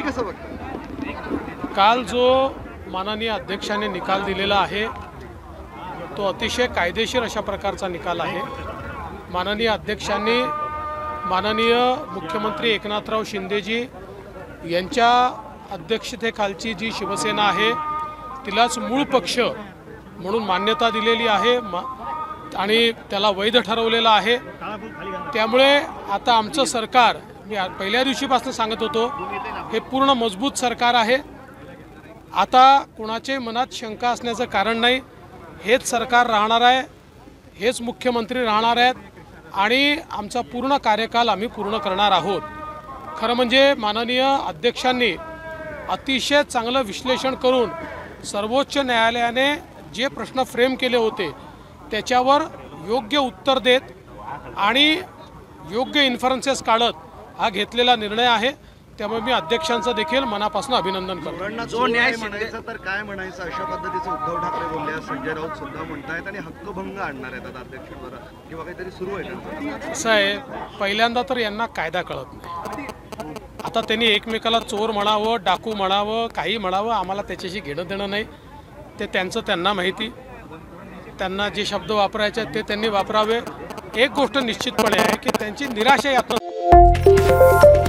तुम्ही कसं बघता? काल जो माननीय अध्यक्षांनी निकाल दिलेला आहे तो अतिशय कायदेशीर अशा प्रकारचा निकाल आहे। माननीय अध्यक्षांनी माननीय मुख्यमंत्री एकनाथराव शिंदेजी यांच्या अध्यक्षतेखालची जी शिवसेना आहे तिलाच मूळ पक्ष म्हणून मान्यता दिलेली आहे आणि त्याला वैध ठरवलेलं आहे। त्यामुळे आता आमचं सरकार, मी पहिल्या दिवशीपासून सांगत होतो, हे पूर्ण मजबूत सरकार आहे। आता कोणाचे मनात शंका असण्याचं कारण नाही। हेच सरकार राहणार आहे, हेच मुख्यमंत्री राहणार आहेत आणि आमचा पूर्ण कार्यकाल आम्ही पूर्ण करणार आहोत। खरं म्हणजे माननीय अध्यक्षांनी अतिशय चांगलं विश्लेषण करून सर्वोच्च न्यायालयाने जे प्रश्न फ्रेम केले होते त्याच्यावर योग्य उत्तर देत आणि योग्य इन्फरन्सेस काढत हा घेतलेला निर्णय आहे। त्यामुळे मी अध्यक्षांचं देखील मनापासून अभिनंदन करतो। जो न्याय म्हणायचं तर काय म्हणायचं अशा पद्धतीचं उद्धव ठाकरे बोलले, संजय राऊत सुद्धा म्हणतायत आणि हक्कभंग आणणार आहेत आता अध्यक्षांवर किंवा काहीतरी सुरू आहे त्यांचं। असं आहे, पहिल्यांदा तर यांना कायदा कळत नाही। आता त्यांनी एकमेकाला चोर म्हणावं, डाकू म्हणावं, काही म्हणावं, आम्हाला त्याच्याशी घेणं देणं नाही। ते त्यांचं त्यांना माहिती, त्यांना जे शब्द वापरायचे ते त्यांनी वापरावे। एक गोष्ट निश्चितपणे आहे की त्यांची निराशा यातनं